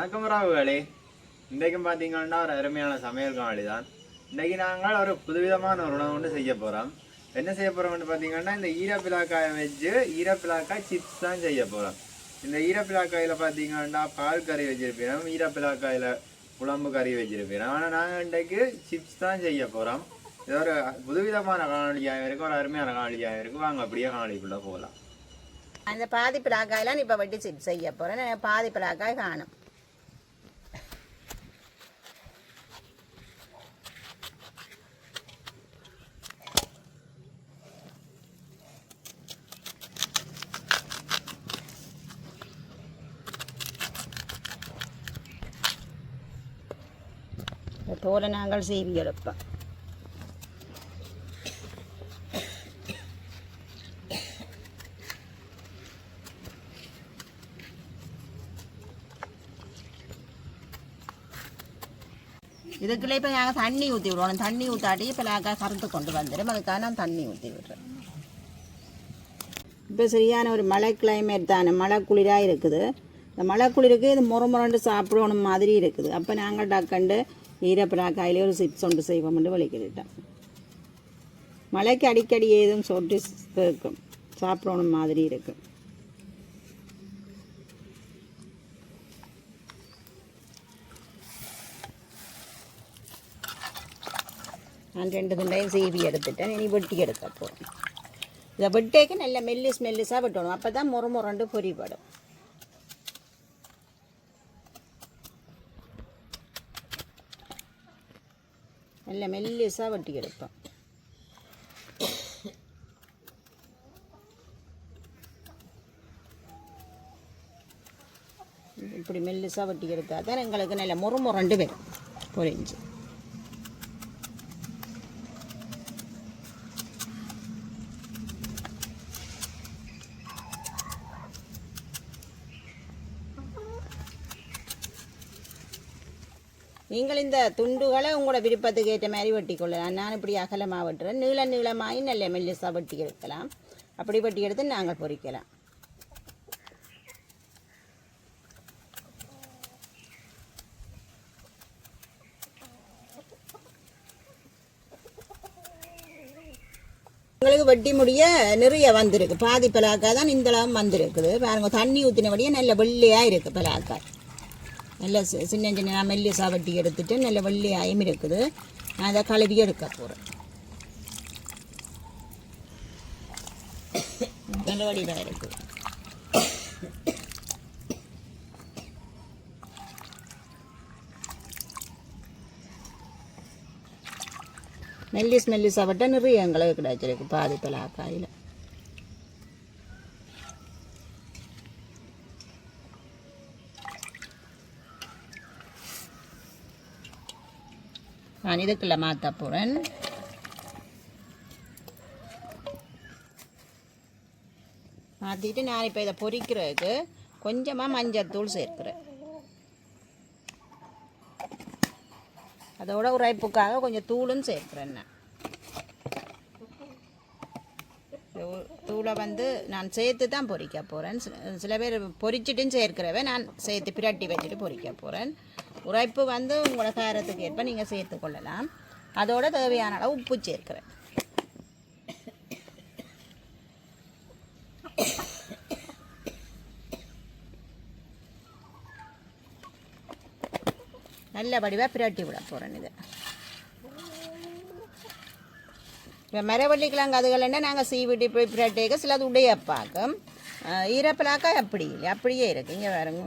வணக்கம் ராவுகளே. இன்றைக்கும் பார்த்தீங்கன்னா ஒரு அருமையான சமையல் காணொளி தான். இன்றைக்கு நாங்கள் ஒரு புதுவிதமான ஒரு உணவு ஒன்று செய்ய போகிறோம். என்ன செய்ய போகிறோம்னு பார்த்தீங்கன்னா இந்த ஈரப்பிலாக்காயை வச்சு ஈரப்பிலாக்காய் சிப்ஸ் தான் செய்ய போகிறோம். இந்த ஈரப்பிலாக்காயில் பார்த்தீங்கன்னா பால் கறி வச்சிருப்போம், ஈரப்பிலாக்காயில் குழம்பு கறி வச்சிருப்போம். ஆனால் நாங்கள் இன்றைக்கு சிப்ஸ் தான் செய்ய போகிறோம். இது ஒரு புதுவிதமான காணொலியாக இருக்கும், ஒரு அருமையான காணொலியாக இருக்கும். வாங்க அப்படியே காணொலிக்குள்ளே போகலாம். அந்த பாதி பிளாக்காயெல்லாம் இப்போ வெட்டி சிப்ஸ் செய்ய போகிறேன். பாதி பிளாக்காய் காணும். தோலை நாங்கள் சீவி எடுப்போம். இதுக்குள்ளே இப்போ நாங்கள் தண்ணி ஊற்றி விடுவோம். தண்ணி ஊற்றாட்டி இப்போ நாங்கள் கருத்து கொண்டு வந்துடும். அதுக்காக நான் தண்ணி ஊற்றி விடுறேன். இப்போ சரியான ஒரு மழை கிளைமேட் தானே, மழை குளிராக இருக்குது. இந்த மழை குளிருக்கு இது முறமுறண்டு சாப்பிடணும் மாதிரி இருக்குது. அப்போ நாங்கள் டக்கண்டு ஈரப்பிலாக்காயிலே ஒரு சிப்ஸ் ஒன்று செய்வோம்னு வலிக்கிட்டோம். மழைக்கு அடிக்கடி ஏதும் சொட்டு இருக்கும், சாப்பிடணும் மாதிரி இருக்கும். நான் 2 துண்டையும் சீவி எடுத்துட்டேன். இனி வெட்டி எடுக்க போகிறேன். இதை வெட்டேக்கு நல்ல மெல்லிஸாக வெட்டணும். அப்போ தான் முறமுறண்டு பொரிப்படும். நல்ல மெல்லிஸாக வெட்டி எடுப்போம். இப்படி மெல்லிஸாக வெட்டி எடுத்தால் தான் எங்களுக்கு நல்ல முறமுறண்டு வரும் பொரிஞ்சு. நீங்கள் இந்த துண்டுகளை உங்களோட விருப்பத்துக்கு ஏற்ற மாதிரி வெட்டி கொள்ளலாம். நான் இப்படி அகலமாக வெட்டுறேன். நீளமாகி நல்ல மெல்லிஸாக வெட்டி எடுக்கலாம். அப்படி வெட்டி எடுத்து நாங்கள் பொரிக்கலாம். உங்களுக்கு வெட்டி முடிய நிறைய வந்திருக்கு. பாதி பலாக்காய் தான் இந்த அளவு வந்திருக்குது. பாருங்க, தண்ணி ஊற்றினபடியே நல்ல வெள்ளையாக இருக்குது பலாக்காய். நல்ல சின்ன மெல்லிஸாக வெட்டி எடுத்துட்டு நல்ல வெள்ளையாயும் இருக்குது. நான் அதை கழுவி எடுக்க போகிறேன். நல்ல வடிவாக இருக்குது. மெல்லிஸாக வெட்ட நிறைய எங்களுக்கு கிடைச்சிருக்கு பாதி பலாக்காயில். நான் இதுக்குள்ள மாற்ற போகிறேன். மாற்றிட்டு நான் இப்போ இதை பொரிக்கிறதுக்கு கொஞ்சமாக மஞ்சள் சேர்க்கிறேன். அதோட உரைப்புக்காக கொஞ்சம் தூளும் சேர்க்கிறேன். நான் தூளை நான் சேர்த்து தான் பொரிக்க போகிறேன். சில பேர் பொரிச்சிட்டும் சேர்க்கிறவ, நான் சேர்த்து பிரட்டி வச்சுட்டு பொரிக்க போகிறேன். உரைப்பு உங்களோட காரத்துக்கு ஏற்ப நீங்கள் சேர்த்து கொள்ளலாம். அதோட தேவையான அளவு உப்பு சேர்க்கிறேன். நல்ல வடிவாக பிரட்டி விட போகிறேன். இது இப்போ மரவள்ளிக்கிழங்கு அதுகள் என்ன நாங்கள் சீவிட்டு போய் பிரட்டிக்க சிலது உடையப்பாக்கும். ஈரப்பிலாக்காய் அப்படி இல்லை, அப்படியே இருக்குது. இங்கே வேறுங்க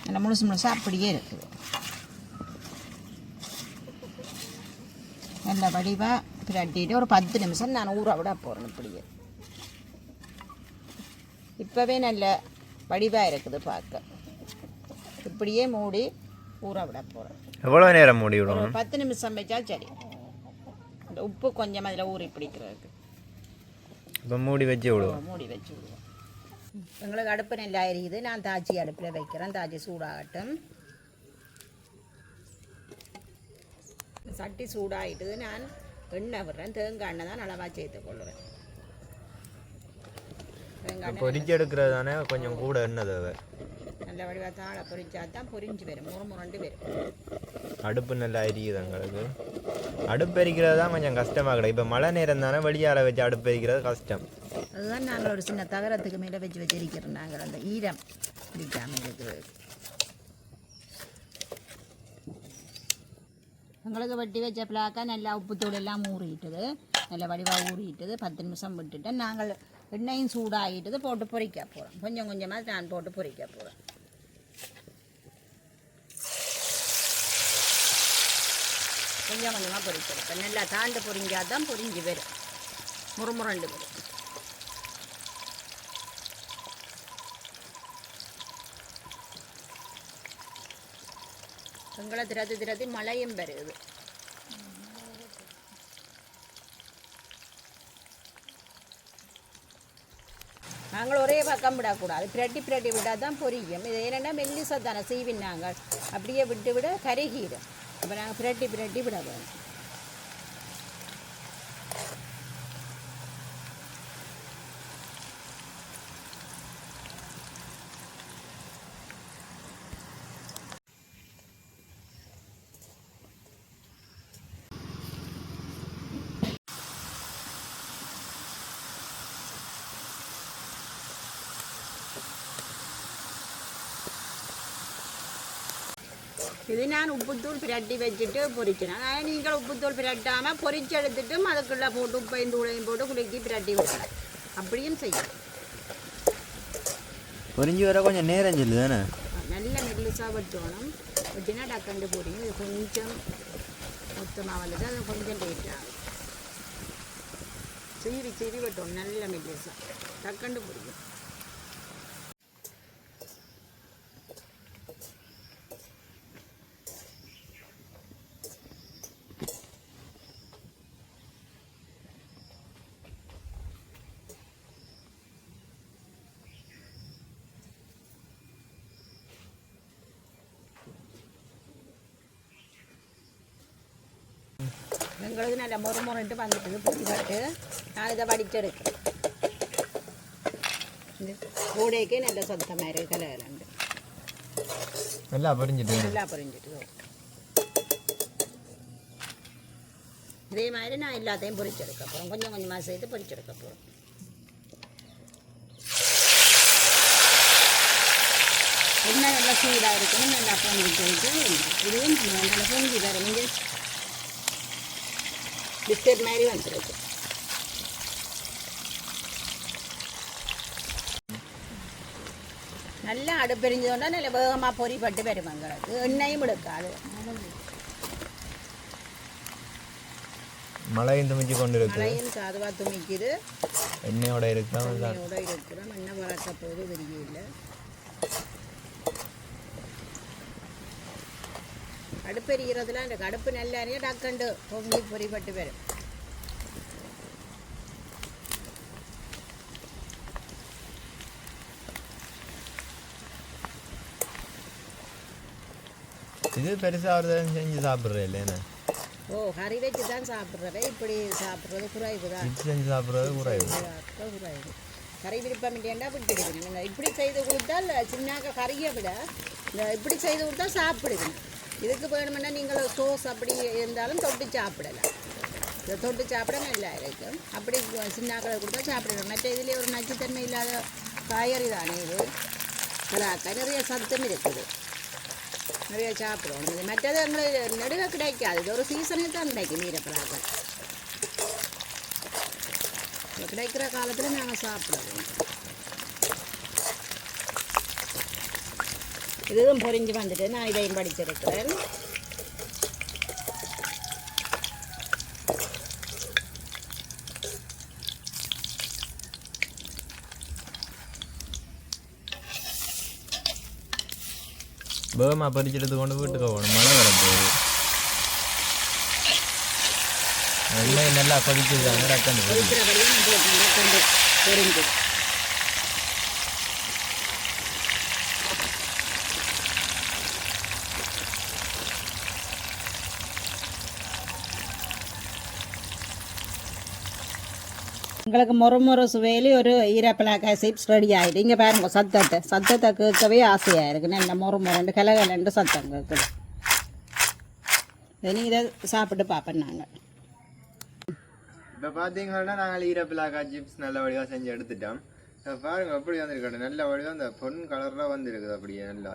நல்லா முழுசாக அப்படியே இருக்குது. நல்ல வடிவாக பிரட்டிட்டு ஒரு 10 நிமிஷம் நான் ஊற விட போகிறேன். இப்படியே இப்போவே நல்ல வடிவாக இருக்குது பார்க்க. இப்படியே மூடி ஊற விட போகிறேன். எவ்வளோ நேரம் மூடி விடுவோம்? 10 நிமிஷம் வச்சா சரி. அந்த உப்பு கொஞ்சம் அதில் ஊறி பிடிக்கிறதுக்கு. இப்போ மூடி வச்சு விடுவோம். எங்களுக்கு அடுப்பு நல்லா எரியுது. நான் தாச்சி அடுப்பில் வைக்கிறேன். தாச்சி சூடாகட்டும். சட்டி சூடாகிட்டுது. நான் எண்ணெய் விடுறேன். தேங்காய் எண்ணெய் தான் அளவாக சேர்த்து கொள்ளுறேன். பொரிச்சு எடுக்கிறது தானே கொஞ்சம் கூட எண்ணெய் தேவை. நல்ல வடிவாக தாளை பொரிச்சா தான் பொரிஞ்சு வரும், முறுமுறண்டு வரும். அடுப்பு நல்லா எரியுது எங்களுக்கு. அடுப்பு எரிக்கிறது தான் கொஞ்சம் கஷ்டமாக கிடையாது. இப்போ மழை நேரம் தானே வெளியால் வச்சு அடுப்பு எரிக்கிறது கஷ்டம். அதுதான் நாங்கள் ஒரு சின்ன தகரத்துக்கு மேலே வச்சு வச்சிருக்கிறோம். நாங்கள் அந்த ஈரம் பிடிக்காமல் இருக்கிறது. எங்களுக்கு வெட்டி வச்ச பிளாக்கா நல்லா உப்புத்தூள் எல்லாம் ஊறிட்டுது, நல்ல வடிவாக ஊறிட்டுது. 10 நிமிஷம் விட்டுட்டு நாங்கள் எண்ணெயும் சூடாகிட்டது போட்டு பொரிக்க போகிறோம். கொஞ்சம் கொஞ்சமாக நான் போட்டு பொரிக்க போகிறேன். கொஞ்சம் கொஞ்சமாக பொரிச்செடுப்பேன். நல்லா தாண்டு பொரிஞ்சால் தான் பொரிஞ்சு வரும், முறுமுறண்டு வரும். எங்களை திரதி மழையும் வருது. நாங்கள் ஒரே பக்கம் விடக்கூடாது, பிரட்டி விட்டால் தான் பொரியும். இது என்னென்னா மெல்லிசா தானே செய்வின், நாங்கள் அப்படியே விட்டு விட கருகிடும். அப்போ நாங்கள் பிரட்டி விட வேணும். இது நான் உப்புத்தூள் பிரட்டி வச்சுட்டு பொரிக்கிறேன். ஆனால் நீங்கள் உப்புத்தூள் பிரட்டாமல் பொரிச்சு எடுத்துட்டும் அதுக்குள்ளே போட்டு உப்பையும் தூளையும் போட்டு குலுக்கி பிரட்டி விடலாம். அப்படியும் செய்யலாம். பொரிஞ்சு வர கொஞ்சம் நேரம் சொல்லு தானே. நல்ல மெல்லிசாக வெட்டணும். வெட்டினா டக்கண்டு போடுங்க. இது கொஞ்சம் மொத்தமாக வந்துட்டு அது கொஞ்சம் லேட் ஆகும். சீவி வெட்டணும் நல்ல மெல்லிசா, டக்கண்டு போடுங்க. எங்களுக்கு நல்ல முறுமுறன்ட்டு வந்துட்டு பொடிப்பட்டு நான் இதை வடிச்செடுக்கிறேன். இந்த கூடைக்கே நல்ல சத்தமாக இருக்குது. கலகலண்டு நல்லா பொரிஞ்சிட்டு இதே மாதிரி நான் எல்லாத்தையும் பொரிச்செடுக்க போகிறேன். கொஞ்சம் கொஞ்சமாக சேர்த்து பொரிச்செடுக்க போகிறோம். எண்ணெய் நல்லா சூடாக இருக்கணும். நல்லா பொங்கிட்டு இதுவும் நல்லா பொங்கி வரும். நீங்கள் பிஸ்கட் மாதிரி வந்துருக்கு. நல்லா அடுப்பெரிஞ்சோன்னா நல்ல வேகமாக பொரிப்பட்டு வருவாங்களுக்கு. எண்ணெயும் எடுக்காது. மழையும் துமிச்சு கொண்டு இருக்கு. மழையும் சாதுவாக துமிக்குது. எண்ணெயோட இருக்கிறோம். எண்ணெய் வளர்க்க போது தெரியல. அடுப்பு எரிகிறதுலாம் இந்த அடுப்பு நல்லா எரியும். டக்கண்டு பொங்கி பொரிப்பட்டு வரும். இது பெருசாக ஒரு செஞ்சு சாப்பிட்றேன் இல்லைண்ணா. ஓ, கறி வச்சு தான் சாப்பிட்றவே. இப்படி சாப்பிட்றது குறைவு தான். செஞ்சு சாப்பிட்றது குறைவு. கறி விருப்பம் இல்லையா விட்டுடுவீங்க. நீங்கள் இப்படி செய்து கொடுத்தால் சின்னாக்க கறியை விட இந்த இப்படி செய்து கொடுத்தா சாப்பிடுவீங்க. இதுக்கு வேணுமென்னா நீங்கள் சோஸ் அப்படி இருந்தாலும் தொட்டு சாப்பிடலாம். இதை தொட்டு சாப்பிட நல்லா இருக்கும். அப்படி சின்னாக்களை கொடுத்தா சாப்பிடலாம். மற்ற இதிலே ஒரு நச்சுத்தன்மை இல்லாத காய்கறி தானே இது. பலாக்காய் நிறைய சத்தம் இருக்குது, நிறைய சாப்பிடுவோம். இது மற்றது எங்களுக்கு நடுவே கிடைக்காது. இது ஒரு சீசனுக்கு தான் கிடைக்கும் ஈரப்பலாக்காய். கிடைக்கிற காலத்தில் நாங்கள் சாப்பிடுவோம். இதுவும் பொரிஞ்சு வந்துட்டு நான் இதையும் படிச்சிருக்கிறேன். வேகமா பறிச்செடுத்து கொண்டு வீட்டுக்கு போகணும். மழை வரப்போகுது. எண்ணெய் நல்லா கொதிச்சுருக்காங்க. டக்கண்டு பொரிஞ்சு உங்களுக்கு மொறு சுவையிலே ஒரு ஈரப்பிளாக்காய் சிப்ஸ் ரெடி ஆகிட்டு இங்கே பாருங்க சத்தத்தை கேட்கவே ஆசையாக இருக்குது. நல்ல மொறுண்டு கலகலண்டு சத்தம் கேட்குது. இனி இதை சாப்பிட்டு பார்ப்போம் நாங்கள். இப்போ பார்த்தீங்கன்னா நாங்கள் ஈரப்பிளாக்காய் சிப்ஸ் நல்ல வடிவாக செஞ்சு எடுத்துட்டோம். பாருங்க எப்படி வந்துருக்கட்டும், நல்ல வடிவாக அந்த பொன் கலரில் வந்துருக்குது, அப்படியே நல்லா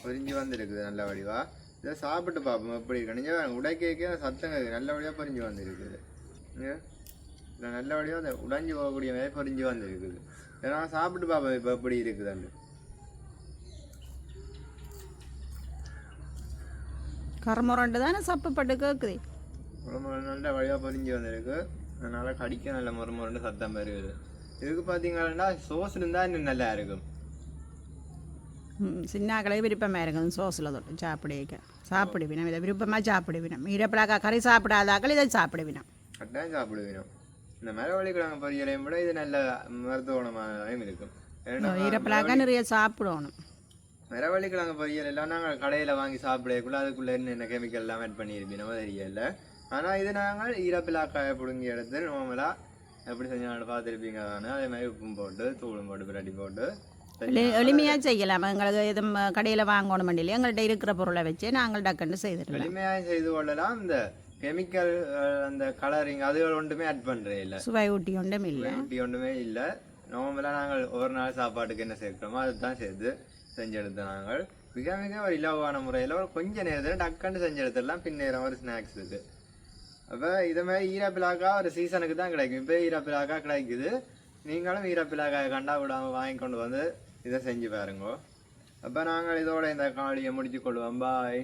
பொரிஞ்சு வந்துருக்குது நல்ல வடிவாக. இதை சாப்பிட்டு பார்ப்போம் எப்படி இருக்கு. நீங்கள் உடைக்க சத்தம் கேட்குது, நல்ல வடிவாக பொரிஞ்சு வந்துருக்குது. இல்லை நல்ல வடிவாக அந்த உடைஞ்சி போகக்கூடிய மாதிரி பொரிஞ்சு வந்துருக்குது. ஏன்னா சாப்பிட்டு பார்ப்போம் இப்போ எப்படி இருக்குதுன்னு. கரமுரண்டு தானே சப்பப்பட்டு கேட்குது. நல்ல வடிவாக பொரிஞ்சு வந்திருக்கு, அதனால் கடிக்க நல்ல முறை சத்தம் வருது. இதுக்கு பார்த்தீங்கன்னா சோஸ் இருந்தால் இன்னும் நல்லா இருக்கும். சின்னாக்களே விருப்பமாக இருக்கும் சோஸில் தொட்டு சாப்பிடுவினம் இதை விருப்பமாக சாப்பிடுவினம். ஈரப்பிளாக்காய் கறி சாப்பிடாதாக்கள் இதை சாப்பிடுவினம், கட்டாயம் சாப்பிடுவினம். இந்த மரவள்ளிக்கிழங்கு பொரியலையும் விட இது நல்ல மருத்துவ குணமாகவும் இருக்கும். ஈரப்பிளாக்காய் நிறைய சாப்பிடணும். மரவள்ளிக்கிழங்கு பொரியல் எல்லாம் நாங்கள் கடையில் வாங்கி சாப்பிடக்குள்ள அதுக்குள்ளே என்ன கெமிக்கல் எல்லாம் ஆட் பண்ணியிருப்போம் தெரியல. ஆனால் இது நாங்கள் ஈரப்பிளாக்காயை பிடுங்கி எடுத்து நார்மலாக எப்படி செஞ்சாலும் பார்த்துருப்பீங்க தானே. அதே மாதிரி உப்பும் போட்டு தூளும் போட்டு பிரட்டி போட்டு எளிமையாக செய்யலாம். எங்களுக்கு எதுவும் கடையில் வாங்கணும் இல்லையா, எங்கள்கிட்ட இருக்கிற பொருளை வச்சு நாங்கள் டக்குன்னு செய்துடலாம். எளிமையாக செய்து கொள்ளலாம். இந்த கெமிக்கல் அந்த கலரிங் அதுகள் ஒன்றுமே ஆட் பண்ணுறே இல்லை, சுவை ஊட்டி ஒன்றும் இல்லை, ஊட்டி ஒன்றுமே இல்லை. நார்மலாக நாங்கள் ஒரு நாள் சாப்பாட்டுக்கு என்ன சேர்க்கிறோமோ அதுதான் சேர்த்து செஞ்செடுத்தோம். நாங்கள் மிக மிக ஒரு இலவான முறையில் ஒரு கொஞ்சம் நேரத்தில் டக்குன்னு செஞ்செடுத்துடலாம். பின்னேறம் ஒரு ஸ்நாக்ஸுக்கு. அப்போ இதை மாதிரி ஈரப்பிளாக்கா ஒரு சீசனுக்கு தான் கிடைக்கும். இப்போ ஈரப்பிளாக்கா கிடைக்குது. நீங்களும் ஈரப்பிளாக்காயை கண்டா விடாமல் வாங்கி கொண்டு வந்து இதை செஞ்சு பாருங்க. அப்போ நாங்கள் இதோட இந்த காலியை முடிச்சு கொள்வோம். பாய்.